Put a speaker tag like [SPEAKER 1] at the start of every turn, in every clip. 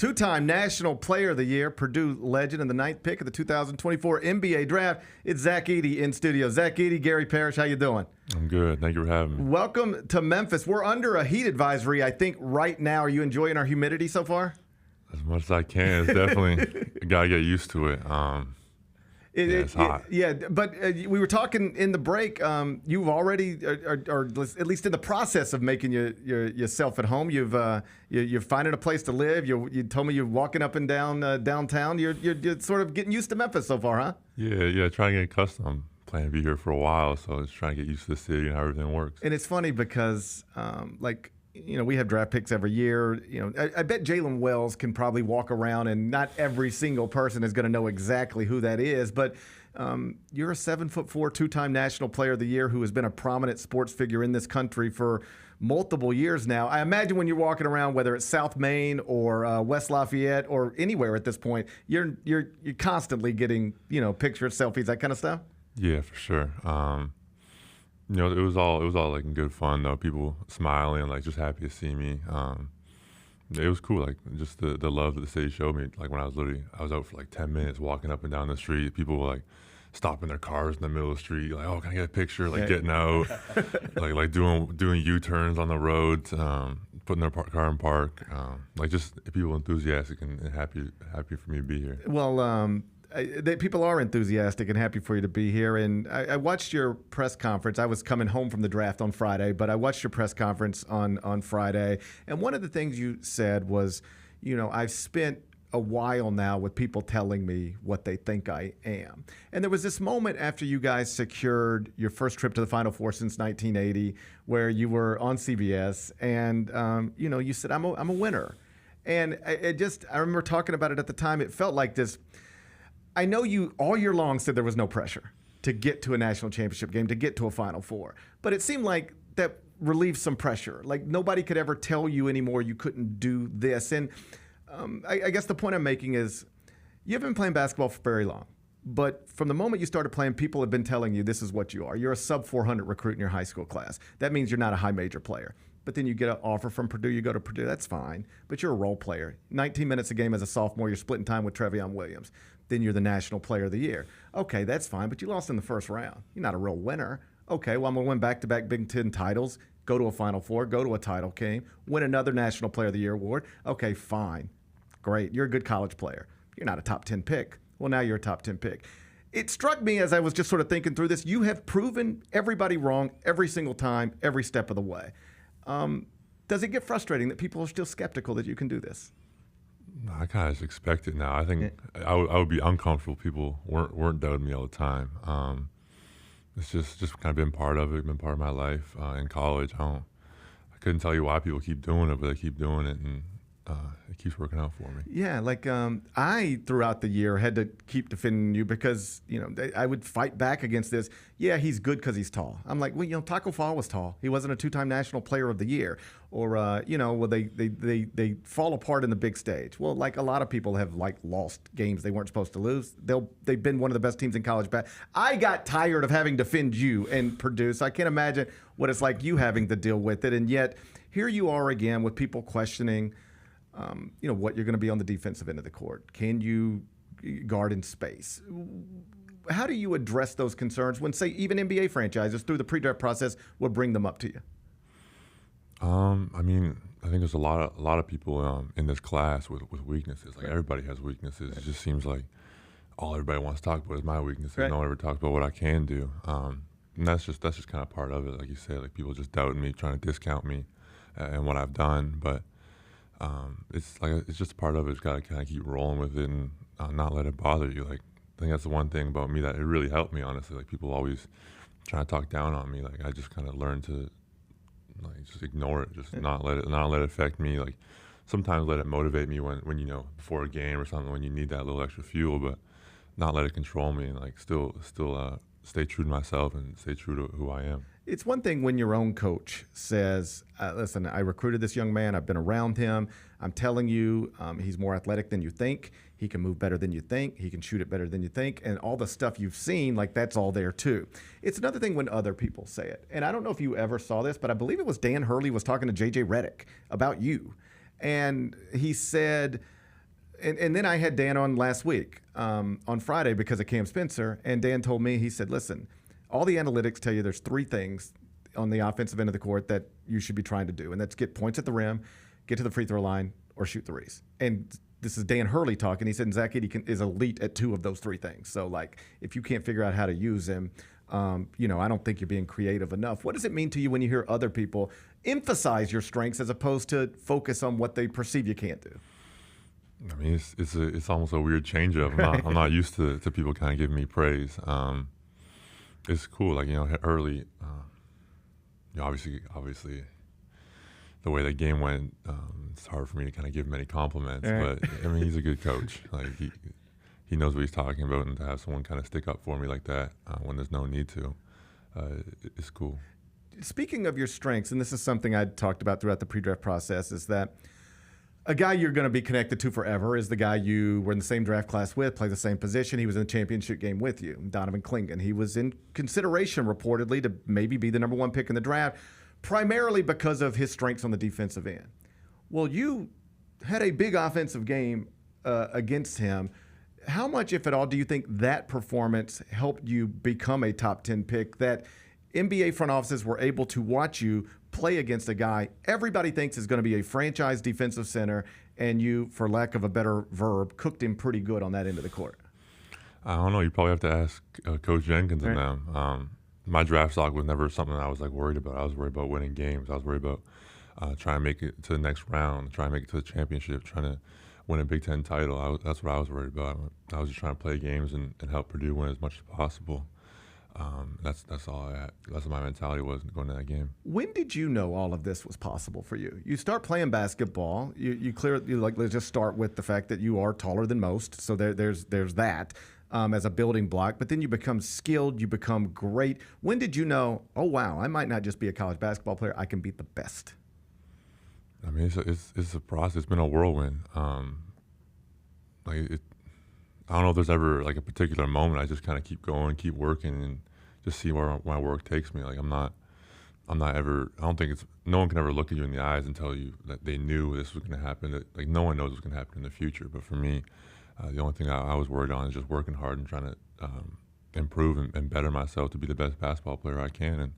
[SPEAKER 1] Two-time National Player of the Year, Purdue legend, and the 9th pick of the 2024 NBA Draft. It's Zach Edey in studio. Zach Edey, Gary Parrish, how you doing?
[SPEAKER 2] I'm good. Thank you for having me.
[SPEAKER 1] Welcome to Memphis. We're under a heat advisory, I think, right now. Are you enjoying our humidity so far?
[SPEAKER 2] As much as I can. It's definitely – got to get used to it. It's hot.
[SPEAKER 1] But we were talking in the break. You've already, or at least in the process of making yourself at home, you're finding a place to live. You told me you're walking up and down downtown. You're sort of getting used to Memphis so far, huh?
[SPEAKER 2] Yeah. Trying to get accustomed. I'm planning to be here for a while, so just trying to get used to the city and how everything works.
[SPEAKER 1] And it's funny because, we have draft picks every year. I bet Jalen Wells can probably walk around and not every single person is going to know exactly who that is. But you're a 7'4", two-time National Player of the Year who has been a prominent sports figure in this country for multiple years now. I imagine when you're walking around, whether it's South Main or West Lafayette or anywhere at this point, you're constantly getting pictures, selfies, that kind of stuff.
[SPEAKER 2] Yeah, for sure. It was all like in good fun though. People smiling, like just happy to see me. It was cool, like just the love that the city showed me. Like when I was out for like 10 minutes walking up and down the street. People were like stopping their cars in the middle of the street, like, oh, can I get a picture? Like getting out, like doing U-turns on the road, putting their car in park. Like just people enthusiastic and happy for me to be here.
[SPEAKER 1] Well, people are enthusiastic and happy for you to be here. And I watched your press conference. I was coming home from the draft on Friday, but I watched your press conference on Friday. And one of the things you said was, I've spent a while now with people telling me what they think I am. And there was this moment after you guys secured your first trip to the Final Four since 1980 where you were on CBS and, you said, I'm a winner. And I remember talking about it at the time. It felt like this. I know you all year long said there was no pressure to get to a national championship game, to get to a Final Four. But it seemed like that relieved some pressure. Like nobody could ever tell you anymore you couldn't do this. And I guess the point I'm making is you haven't been playing basketball for very long. But from the moment you started playing, people have been telling you this is what you are. You're a sub-400 recruit in your high school class. That means you're not a high major player. But then you get an offer from Purdue, you go to Purdue, that's fine. But you're a role player. 19 minutes a game as a sophomore, you're splitting time with Trevion Williams. Then you're the National Player of the Year. Okay, that's fine, but you lost in the first round. You're not a real winner. Okay, well, I'm going to win back-to-back Big Ten titles, go to a Final Four, go to a title game, win another National Player of the Year award. Okay, fine. Great. You're a good college player. You're not a top 10 pick. Well, now you're a top 10 pick. It struck me as I was just sort of thinking through this, you have proven everybody wrong every single time, every step of the way. Does it get frustrating that people are still skeptical that you can do this?
[SPEAKER 2] I kind of just expect it now. I think I would be uncomfortable if people weren't doubting me all the time. It's just kind of been part of it, been part of my life. In college, I couldn't tell you why people keep doing it, but they keep doing it, and it keeps working out for me.
[SPEAKER 1] Yeah, I, throughout the year, had to keep defending you because, I would fight back against this. Yeah, he's good because he's tall. I'm like, well, Taco Fall was tall. He wasn't a two-time National Player of the Year. Or, they fall apart in the big stage. Well, like a lot of people have, lost games they weren't supposed to lose. They've been one of the best teams in college basketball. I got tired of having to defend you and Purdue, so I can't imagine what it's like you having to deal with it. And yet, here you are again with people questioning what you're going to be on the defensive end of the court. Can you guard in space? How do you address those concerns when, say, even NBA franchises through the pre-draft process would bring them up to you?
[SPEAKER 2] I think there's a lot of people in this class with weaknesses. Like everybody has weaknesses. It just seems like all everybody wants to talk about is my weaknesses. No one ever talks about what I can do. And that's just kind of part of it. Like you said, like people just doubting me, trying to discount me and what I've done. But it's just part of it. Just got to kind of keep rolling with it and not let it bother you. Like I think that's the one thing about me that it really helped me, honestly. Like people always trying to talk down on me. Like I just kind of learned to just ignore it, just not let it affect me. Like sometimes let it motivate me when before a game or something when you need that little extra fuel, but not let it control me and still stay true to myself and stay true to who I am.
[SPEAKER 1] It's one thing when your own coach says, listen, I recruited this young man. I've been around him. I'm telling you, he's more athletic than you think. He can move better than you think. He can shoot it better than you think. And all the stuff you've seen, that's all there too. It's another thing when other people say it. And I don't know if you ever saw this, but I believe it was Dan Hurley was talking to J.J. Redick about you. And he said, and then I had Dan on last week on Friday because of Cam Spencer, and Dan told me, he said, listen, all the analytics tell you there's three things on the offensive end of the court that you should be trying to do, and that's get points at the rim, get to the free throw line, or shoot threes. And this is Dan Hurley talking. He said Zach Edey is elite at two of those three things. So, like, if you can't figure out how to use him, I don't think you're being creative enough. What does it mean to you when you hear other people emphasize your strengths as opposed to focus on what they perceive you can't do?
[SPEAKER 2] I mean, it's almost a weird change up. I'm not used to people kind of giving me praise. It's cool, like, early. Obviously, the way the game went, it's hard for me to kind of give him any compliments.
[SPEAKER 1] Right.
[SPEAKER 2] But I mean, he's a good coach. Like he knows what he's talking about, and to have someone kind of stick up for me like that when there's no need to, it's cool.
[SPEAKER 1] Speaking of your strengths, and this is something I talked about throughout the pre-draft process, is that a guy you're going to be connected to forever is the guy you were in the same draft class with, played the same position. He was in the championship game with you, Donovan Clingan. He was in consideration, reportedly, to maybe be the number one pick in the draft, primarily because of his strengths on the defensive end. Well, you had a big offensive game against him. How much, if at all, do you think that performance helped you become a top 10 pick, that NBA front offices were able to watch you play against a guy everybody thinks is going to be a franchise defensive center, and you, for lack of a better verb, cooked him pretty good on that end of the court?
[SPEAKER 2] I don't know. You probably have to ask Coach Jenkins and
[SPEAKER 1] Right.
[SPEAKER 2] them. My draft stock was never something I was worried about. I was worried about winning games. I was worried about trying to make it to the next round, trying to make it to the championship, trying to win a Big Ten title. That's what I was worried about. I was just trying to play games and help Purdue win as much as possible. That's all I had. That's what my mentality was going to that game.
[SPEAKER 1] When did you know all of this was possible for you? You start playing basketball. Let's just start with the fact that you are taller than most. So there's that as a building block. But then you become skilled. You become great. When did you know, oh, wow, I might not just be a college basketball player. I can beat the best?
[SPEAKER 2] I mean, it's a process. It's been a whirlwind. I don't know if there's ever a particular moment. I just kind of keep going, keep working, and just see where my work takes me. I'm not ever. I don't think no one can ever look at you in the eyes and tell you that they knew this was going to happen. No one knows what's going to happen in the future. But for me, the only thing I was worried on is just working hard and trying to improve and better myself to be the best basketball player I can. And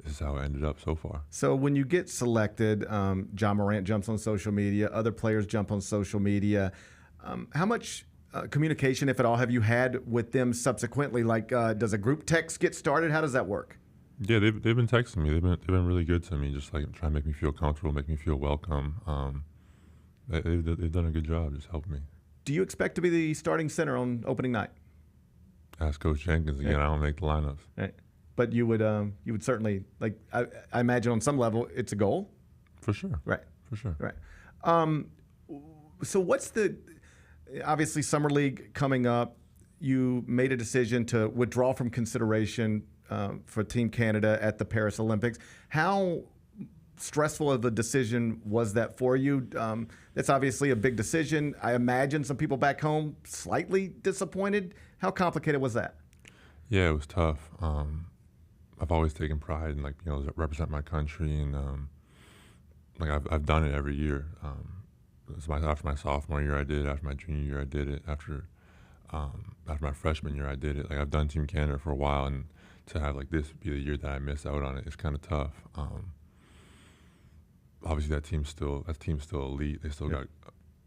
[SPEAKER 2] this is how I ended up so far.
[SPEAKER 1] So when you get selected, John Morant jumps on social media. Other players jump on social media. How much communication, if at all, have you had with them subsequently? Does a group text get started? How does that work?
[SPEAKER 2] Yeah, they've been texting me. They've been really good to me, just trying to make me feel comfortable, make me feel welcome. They've done a good job, just helping me.
[SPEAKER 1] Do you expect to be the starting center on opening night?
[SPEAKER 2] Ask Coach Jenkins again. I don't make the lineups.
[SPEAKER 1] Right. But you would certainly, I imagine on some level it's a goal.
[SPEAKER 2] For sure.
[SPEAKER 1] Right.
[SPEAKER 2] For sure.
[SPEAKER 1] Right. So what's obviously Summer League coming up? You made a decision to withdraw from consideration for Team Canada at the Paris Olympics. How stressful of a decision was that for you? That's obviously a big decision. I imagine some people back home slightly disappointed. How complicated was that? Yeah,
[SPEAKER 2] it was tough. I've always taken pride in being able to represent my country, and I've done it every year. After my sophomore year, I did it. After my junior year, I did it. After my freshman year, I did it. I've done Team Canada for a while, and to have this be the year that I miss out on it is kind of tough. Obviously, that team's still elite. They still got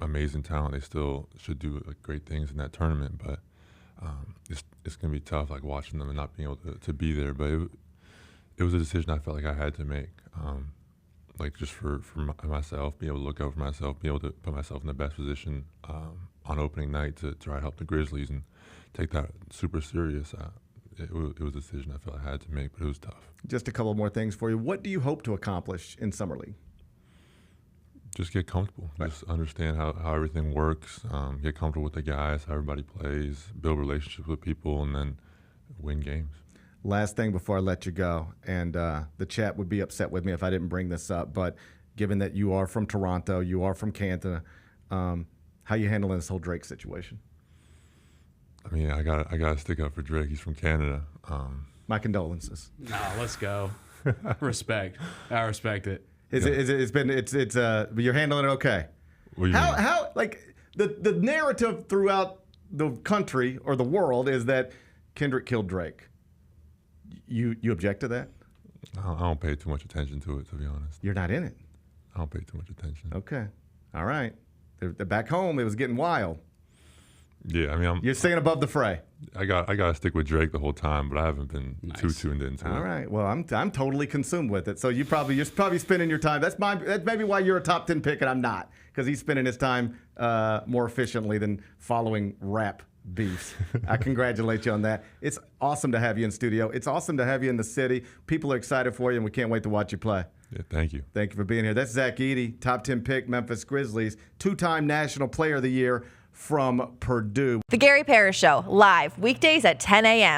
[SPEAKER 2] amazing talent. They still should do great things in that tournament, but it's gonna be tough, watching them and not being able to be there. But it was a decision I felt like I had to make. Just for myself, be able to look out for myself, be able to put myself in the best position on opening night to try to help the Grizzlies and take that super serious. It was a decision I felt I had to make, but it was tough.
[SPEAKER 1] Just a couple more things for you. What do you hope to accomplish in Summer League?
[SPEAKER 2] Just get comfortable. Right. Just understand how everything works. Get comfortable with the guys, how everybody plays, build relationships with people, and then win games. Last
[SPEAKER 1] thing before I let you go, and the chat would be upset with me if I didn't bring this up, but given that you are from Toronto, you are from Canada, how you handling this whole Drake situation?
[SPEAKER 2] I mean, I gotta stick up for Drake. He's from Canada.
[SPEAKER 1] My condolences.
[SPEAKER 3] No, let's go. Respect. I respect it.
[SPEAKER 1] You're handling it okay.
[SPEAKER 2] What do you mean?
[SPEAKER 1] the narrative throughout the country or the world is that Kendrick killed Drake. You object to that?
[SPEAKER 2] I don't pay too much attention to it, to be honest.
[SPEAKER 1] You're not in it.
[SPEAKER 2] I don't pay too much attention.
[SPEAKER 1] Okay. All right. They're back home, it was getting wild.
[SPEAKER 2] Yeah, I mean,
[SPEAKER 1] You're staying above the fray.
[SPEAKER 2] I got to stick with Drake the whole time, but I haven't been too tuned into it.
[SPEAKER 1] All right. Well, I'm totally consumed with it. So you're probably spending your time. That's maybe why you're a top 10 pick and I'm not, because he's spending his time more efficiently than following rap beefs. I congratulate you on that. It's awesome to have you in studio. It's awesome to have you in the city. People are excited for you, and we can't wait to watch you play.
[SPEAKER 2] Yeah, thank you.
[SPEAKER 1] Thank you for being here. That's Zach Edey, top 10 pick, Memphis Grizzlies, 2-time National Player of the Year from Purdue.
[SPEAKER 4] The Gary Parrish Show, live weekdays at 10 a.m.